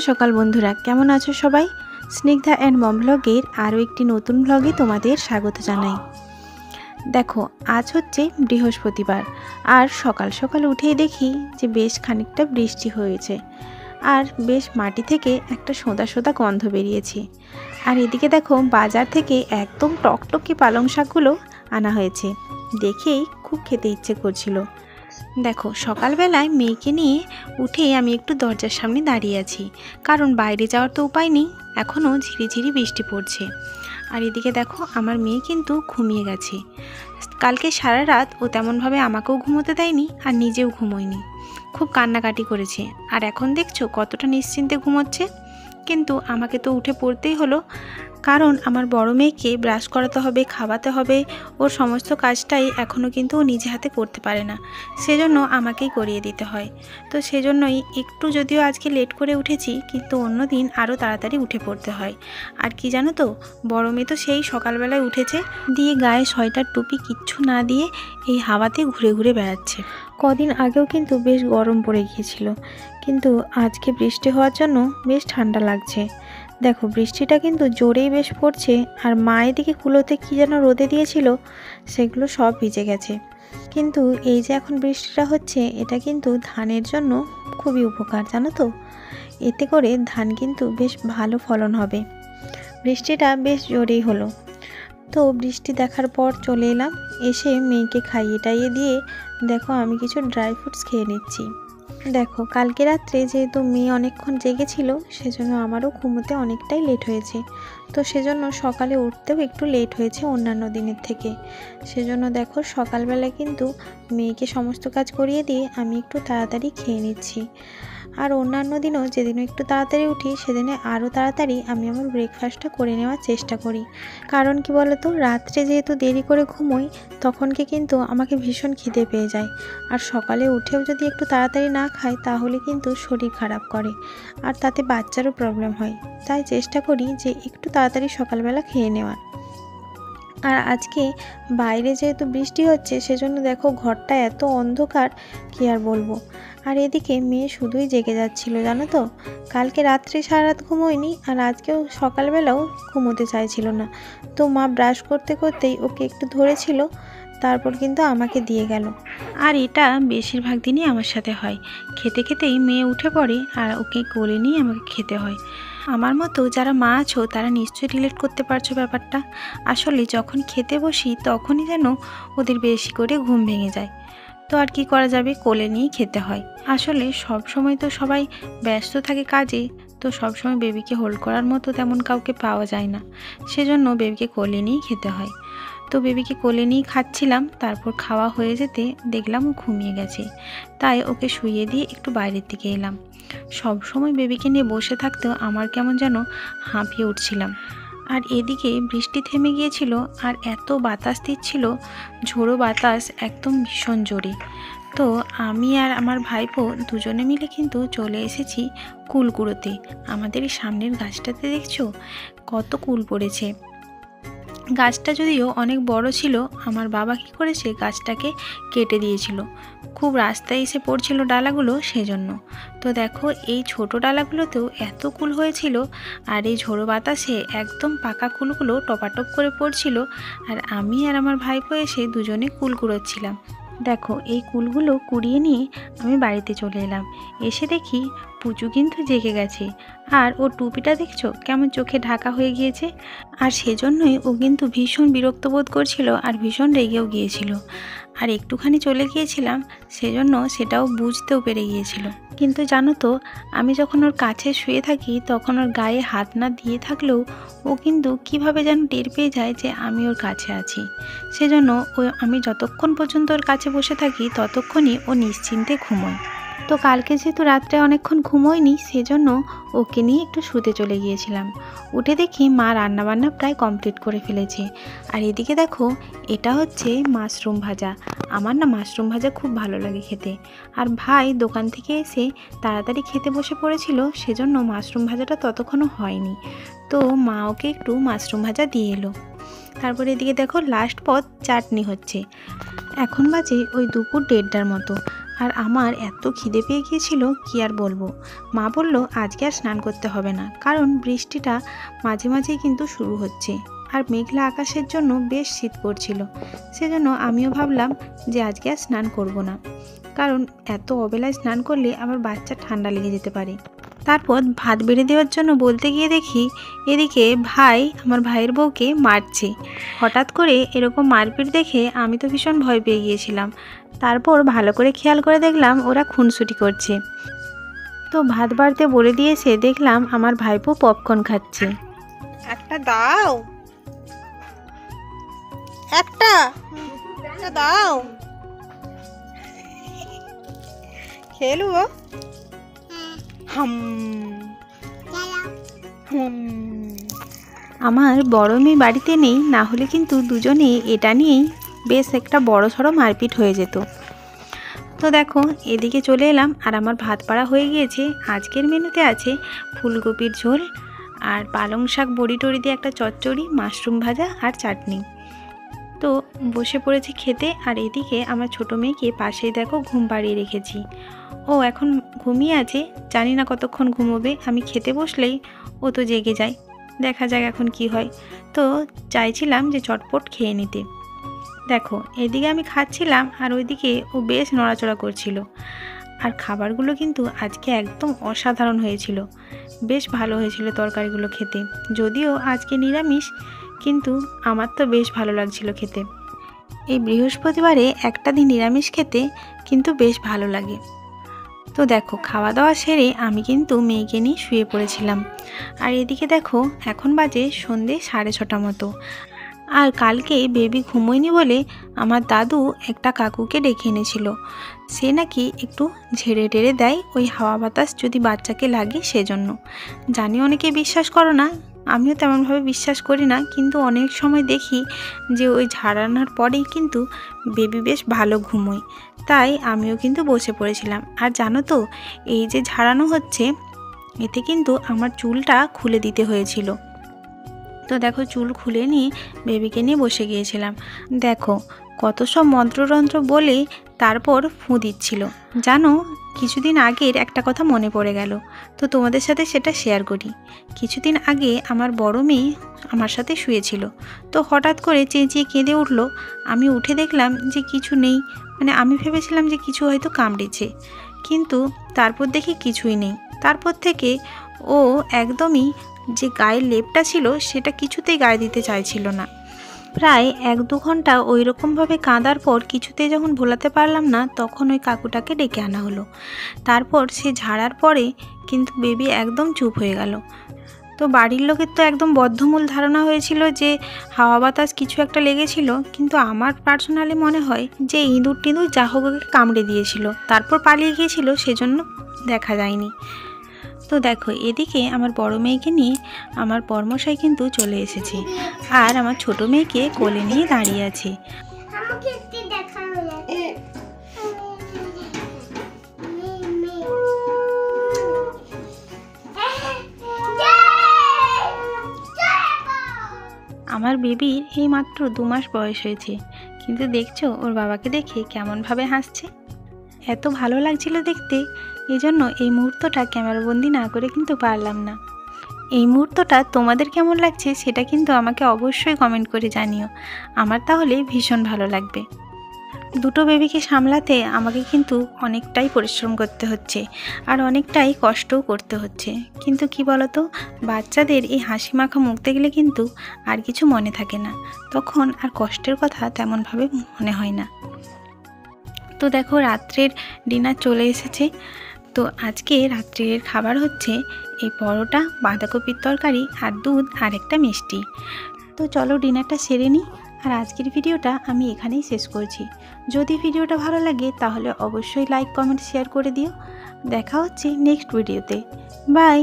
সকাল বন্ধুরা, কেমন আছো সবাই? স্নিগ্ধা অ্যান্ড মম ব্লগের আরও একটি নতুন ব্লগে তোমাদের স্বাগত জানাই। দেখো, আজ হচ্ছে বৃহস্পতিবার, আর সকাল সকাল উঠেই দেখি যে বেশ খানিকটা বৃষ্টি হয়েছে, আর বেশ মাটি থেকে একটা সোঁদা সোঁদা গন্ধ বেরিয়েছে। আর এদিকে দেখো, বাজার থেকে একদম টকটকে পালং শাকগুলো আনা হয়েছে, দেখেই খুব খেতে ইচ্ছে করছিল। দেখো, সকালবেলায় মেয়েকে নিয়ে উঠেই আমি একটু দরজার সামনে দাঁড়িয়ে আছি, কারণ বাইরে যাওয়ার তো উপায় নেই, এখনও ঝিরিঝিরি বৃষ্টি পড়ছে। আর এদিকে দেখো, আমার মেয়ে কিন্তু ঘুমিয়ে গেছে। কালকে সারা রাত ও তেমনভাবে আমাকেও ঘুমোতে দেয়নি, আর নিজেও ঘুমোয়নি, খুব কান্নাকাটি করেছে। আর এখন দেখছো কতটা নিশ্চিন্তে ঘুমোচ্ছে। কিন্তু আমাকে তো উঠে পড়তেই হলো, কারণ আমার বড় মেয়েকে ব্রাশ করাতে হবে, খাওয়াতে হবে, ওর সমস্ত কাজটাই এখনও কিন্তু ও নিজে হাতে করতে পারে না, সেজন্য আমাকেই করিয়ে দিতে হয়। তো সেজন্যই একটু যদিও আজকে লেট করে উঠেছি, কিন্তু অন্য দিন আরও তাড়াতাড়ি উঠে পড়তে হয়। আর কি জানো তো, বড় মেয়ে তো সেই সকালবেলায় উঠেছে, দিয়ে গায়ে সোয়েটার টুপি কিচ্ছু না দিয়ে এই হাওয়াতে ঘুরে ঘুরে বেড়াচ্ছে। কদিন আগেও কিন্তু বেশ গরম পড়ে গিয়েছিল, কিন্তু আজকে বৃষ্টি হওয়ার জন্য বেশ ঠান্ডা লাগছে। দেখো, বৃষ্টিটা কিন্তু জোরেই বেশ পড়ছে, আর মা এদিকে কুলোতে কী যেন রোদে দিয়েছিল, সেগুলো সব ভিজে গেছে। কিন্তু এই যে এখন বৃষ্টিটা হচ্ছে, এটা কিন্তু ধানের জন্য খুবই উপকার, জানো তো। এতে করে ধান কিন্তু বেশ ভালো ফলন হবে। বৃষ্টিটা বেশ জোরেই হলো। তো বৃষ্টি দেখার পর চলে এলাম, এসে মেয়েকে খাইয়ে টাইয়ে দিয়ে দেখো আমি কিছু ড্রাই ফ্রুটস খেয়ে নিচ্ছি। দেখো, কালকে রাত্রে যেহেতু মেয়ে অনেকক্ষণ জেগেছিল, সেজন্য আমারও ঘুমোতে অনেকটাই লেট হয়েছে। তো সেজন্য সকালে উঠতেও একটু লেট হয়েছে অন্যান্য দিনের থেকে। সেজন্য দেখো, সকালবেলা কিন্তু মেয়েকে সমস্ত কাজ করিয়ে দিয়ে আমি একটু তাড়াতাড়ি খেয়ে নিচ্ছি। আর অন্যান্য দিনও যেদিনও একটু তাড়াতাড়ি উঠি, সেদিনে আরও তাড়াতাড়ি আমি আমার ব্রেকফাস্টটা করে নেওয়ার চেষ্টা করি। কারণ কি বলো তো, রাত্রে যেহেতু দেরি করে ঘুমোই, তখনকে কিন্তু আমাকে ভীষণ খিদে পেয়ে যায়। আর সকালে উঠেও যদি একটু তাড়াতাড়ি না খাই, তাহলে কিন্তু শরীর খারাপ করে, আর তাতে বাচ্চারও প্রবলেম হয়। তাই চেষ্টা করি যে একটু তাড়াতাড়ি সকালবেলা খেয়ে নেওয়ার। আর আজকে বাইরে যেহেতু বৃষ্টি হচ্ছে, সেজন্য দেখো ঘরটা এত অন্ধকার, কি আর বলবো। আর এদিকে মেয়ে শুধুই জেগে যাচ্ছিল, জানো তো। কালকে রাত্রে সারা রাত ঘুমোয়নি, আর আজকেও সকালবেলাও ঘুমোতে চাইছিল না। তো মা ব্রাশ করতে করতেই ওকে একটু ধরেছিল, তারপর কিন্তু আমাকে দিয়ে গেল। আর এটা বেশিরভাগ দিনই আমার সাথে হয়, খেতে খেতেই মেয়ে উঠে পড়ে, আর ওকে কোলে নিয়ে আমাকে খেতে হয়। আমার মতো যারা মা আছো, তারা নিশ্চয়ই রিলেট করতে পারছো ব্যাপারটা। আসলে যখন খেতে বসি, তখনই যেন ওদের বেশি করে ঘুম ভেঙে যায়। তো আর কি করা যাবে, কোলে নিয়েই খেতে হয়। আসলে সব সময় তো সবাই ব্যস্ত থাকে কাজে, তো সবসময় বেবিকে হোল্ড করার মতো তেমন কাউকে পাওয়া যায় না, সেজন্য বেবিকে কোলে নিয়েই খেতে হয়। তো বেবিকে কোলে নিয়ে খাচ্ছিলাম, তারপর খাওয়া হয়ে যেতে দেখলাম ও ঘুমিয়ে গেছে, তাই ওকে শুইয়ে দিয়ে একটু বাইরের দিকে এলাম। সব সময় বেবিকে নিয়ে বসে থাকতেও আমার কেমন যেন হাঁপিয়ে উঠছিলাম। আর এদিকে বৃষ্টি থেমে গিয়েছিল, আর এত বাতাস দিচ্ছিল, ঝোড়ো বাতাস, একদম ভীষণ জোরে। তো আমি আর আমার ভাইপো দুজনে মিলে কিন্তু চলে এসেছি কুল কুড়োতে। আমাদের এই সামনের গাছটাতে দেখছো কত কুল পড়েছে। গাছটা যদিও অনেক বড় ছিল, আমার বাবা কী করেছে, গাছটাকে কেটে দিয়েছিল। খুব রাস্তায় এসে পড়ছিল ডালাগুলো, সেজন্য। তো দেখো, এই ছোট ডালাগুলোতেও এত কুল হয়েছিল, আর এই ঝোড়ো বাতাসে একদম পাকা কুলগুলো টপাটপ করে পড়ছিল। আর আমি আর আমার ভাইপো এসে দুজনে কুল কুড়োচ্ছিলাম। দেখো, এই কুলগুলো কুড়িয়ে নিয়ে আমি বাড়িতে চলে এলাম। এসে দেখি পুচু কিন্তু জেগে গেছে, আর ওর টুপিটা দেখছো কেমন চোখে ঢাকা হয়ে গিয়েছে। আর সেজন্যই ও কিন্তু ভীষণ বিরক্ত বোধ করছিল, আর ভীষণ রেগেও গিয়েছিল। আর একটুখানি চলে গিয়েছিলাম, সেজন্য সেটাও বুঝতেও পেরে গিয়েছিল। কিন্তু জানো তো, আমি যখন ওর কাছে শুয়ে থাকি, তখন ওর গায়ে হাত না দিয়ে থাকলেও ও কিন্তু কিভাবে যেন টের পেয়ে যায় যে আমি ওর কাছে আছি। সেজন্য আমি যতক্ষণ পর্যন্ত ওর কাছে বসে থাকি, ততক্ষণই ও নিশ্চিন্তে ঘুমোয়। তো কালকে যেহেতু রাত্রে অনেকক্ষণ ঘুমোয়নি, সেজন্য ওকে নিয়ে একটু শুতে চলে গিয়েছিলাম। উঠে দেখি মা রান্নাবান্না প্রায় কমপ্লিট করে ফেলেছে। আর এদিকে দেখো, এটা হচ্ছে মাশরুম ভাজা। আমার না মাশরুম ভাজা খুব ভালো লাগে খেতে। আর ভাই দোকান থেকে এসে তাড়াতাড়ি খেতে বসে পড়েছিল, সেজন্য মাশরুম ভাজাটা ততক্ষণও হয়নি। তো মা ওকে একটু মাশরুম ভাজা দিয়ে এলো। তারপরে এদিকে দেখো, লাস্ট পথ চাটনি হচ্ছে। এখন বাজে ওই দুপুর 1:30টার মতো। আর আমার এত খিদে পেয়ে গিয়েছিল কি আর বলবো। মা বলল আজকে আর স্নান করতে হবে না, কারণ বৃষ্টিটা মাঝে মাঝেই কিন্তু শুরু হচ্ছে আর মেঘলা আকাশের জন্য বেশ শীত করছিল। সেজন্য আমিও ভাবলাম যে আজকে আর স্নান করব না, কারণ এত অবেলায় স্নান করলে আবার বাচ্চার ঠান্ডা লেগে যেতে পারে। তারপর ভাত বেড়ে দেওয়ার জন্য বলতে গিয়ে দেখি এদিকে আমার ভাইয়ের বউকে মারছে। হঠাৎ করে এরকম মারপিট দেখে আমি তো ভীষণ ভয় পেয়ে গিয়েছিলাম। তারপর ভালো করে খেয়াল করে দেখলাম ওরা খুনসুটি করছে। তো ভাত বাড়তে বলে দিয়েছে, দেখলাম আমার ভাইপো পপকর্ন খাচ্ছে। একটা দাও, একটা দাও, খেলু। আমার বড় মেয়ে বাড়িতে নেই, না হলে কিন্তু দুজনে এটা নিয়েই বেশ একটা বড় সড়ো মারপিট হয়ে যেত। তো দেখো এদিকে চলে এলাম আর আমার ভাত পাড়া হয়ে গিয়েছে। আজকের মেনুতে আছে ফুলকপির ঝোল আর পালং শাক বড়ি টড়ি দিয়ে একটা চচ্চড়ি, মাশরুম ভাজা আর চাটনি। তো বসে পড়েছি খেতে। আর এদিকে আমার ছোটো মেয়েকে পাশেই দেখো ঘুম পাড়িয়ে রেখেছি। ও এখন ঘুমিয়ে আছে, জানি না কতক্ষণ ঘুমোবে। আমি খেতে বসলেই ও তো জেগে যায়, দেখা যাক এখন কি হয়। তো চাইছিলাম যে চটপট খেয়ে নিতে। দেখো এদিকে আমি খাচ্ছিলাম আর ওইদিকে ও বেশ নড়াচড়া করছিল। আর খাবারগুলো কিন্তু আজকে একদম অসাধারণ হয়েছিল, বেশ ভালো হয়েছিল তরকারিগুলো খেতে। যদিও আজকে নিরামিষ, কিন্তু আমার তো বেশ ভালো লাগছিল খেতে। এই বৃহস্পতিবারে একটা দিন নিরামিষ খেতে কিন্তু বেশ ভালো লাগে। তো দেখো খাওয়া দাওয়া সেরে আমি কিন্তু মেয়েকে নিয়ে শুয়ে পড়েছিলাম। আর এদিকে দেখো এখন বাজে সন্ধে 6:30 মতো। আর কালকে বেবি ঘুমোয়নি বলে আমার দাদু একটা কাকুকে ডেকে এনেছিল। সে নাকি একটু ঝেড়ে টেড়ে দেয় ওই হাওয়া বাতাস যদি বাচ্চাকে লাগে সেজন্য। জানি অনেকে বিশ্বাস করো না, আমিও তেমনভাবে বিশ্বাস করি না, কিন্তু অনেক সময় দেখি যে ওই ঝাড়ানোর পরেই কিন্তু বেবি বেশ ভালো ঘুমোয়। তাই আমিও কিন্তু বসে পড়েছিলাম। আর জানো তো এই যে ঝাড়ানো হচ্ছে, এতে কিন্তু আমার চুলটা খুলে দিতে হয়েছিল। তো দেখো চুল খুলে নিয়ে বেবিকে নিয়ে বসে গিয়েছিলাম। দেখো কত সব মন্ত্রতন্ত্র বলে তারপর ফুঁ দিচ্ছিল। জানো কিছুদিন আগের একটা কথা মনে পড়ে গেল, তো তোমাদের সাথে সেটা শেয়ার করি। কিছুদিন আগে আমার বড় মেয়ে আমার সাথে শুয়েছিল। তো হঠাৎ করে চেঁচিয়ে কেঁদে উঠল। আমি উঠে দেখলাম যে কিছু নেই, মানে আমি ভেবেছিলাম যে কিছু হয়তো কামড়েছে, কিন্তু তারপর দেখি কিছুই নেই। তারপর থেকে ও একদমই যে গায়ের লেপটা ছিল সেটা কিছুতেই গায়ে দিতে চাইছিল না। প্রায় 1-2 ঘন্টা ওই রকমভাবে কাঁদার পর কিছুতেই যখন ভোলাতে পারলাম না, তখন ওই কাকুটাকে ডেকে আনা হলো। তারপর সে ঝাড়ার পরে কিন্তু বেবি একদম চুপ হয়ে গেল। তো বাড়ির লোকের তো একদম বদ্ধমূল ধারণা হয়েছিল যে হাওয়া বাতাস কিছু একটা লেগেছিল, কিন্তু আমার পার্সোনালি মনে হয় যে ইঁদুর টিঁদুর যা হোক ওকে কামড়ে দিয়েছিল, তারপর পালিয়ে গিয়েছিল, সেজন্য দেখা যায়নি। তো দেখো এদিকে আমার বড় মেয়েকে নিয়ে আমার বরমশাই কিন্তু চলে এসেছে, আর আমার ছোট মেয়েকে কোলে নিয়ে দাঁড়িয়ে আছে। আমার বেবির এই মাত্র 2 মাস বয়স হয়েছে, কিন্তু দেখছো ওর বাবাকে দেখে কেমনভাবে হাসছে। এত ভালো লাগছিল দেখতে, এই জন্য এই মুহূর্তটা ক্যামেরাবন্দি না করে কিন্তু পারলাম না। এই মুহূর্তটা তোমাদের কেমন লাগছে সেটা কিন্তু আমাকে অবশ্যই কমেন্ট করে জানিও, আমার তাহলে ভীষণ ভালো লাগবে। দুটো বেবিকে সামলাতে আমাকে কিন্তু অনেকটাই পরিশ্রম করতে হচ্ছে আর অনেকটাই কষ্টও করতে হচ্ছে, কিন্তু কি বলতো, বাচ্চাদের এই হাসি মাখা মুখ দেখলে কিন্তু আর কিছু মনে থাকে না, তখন আর কষ্টের কথা তেমনভাবে মনে হয় না। তো দেখো রাত্রের ডিনার চলে এসেছে। তো আজকে রাত্রের খাবার হচ্ছে এই পরোটা, বাঁধাকপির তরকারি আর দুধ আর একটা মিষ্টি। তো চলো ডিনারটা সেরে নিই। আর আজকের ভিডিওটা আমি এখানেই শেষ করছি। যদি ভিডিওটা ভালো লাগে তাহলে অবশ্যই লাইক, কমেন্ট, শেয়ার করে দিও। দেখা হচ্ছে নেক্সট ভিডিওতে। বাই।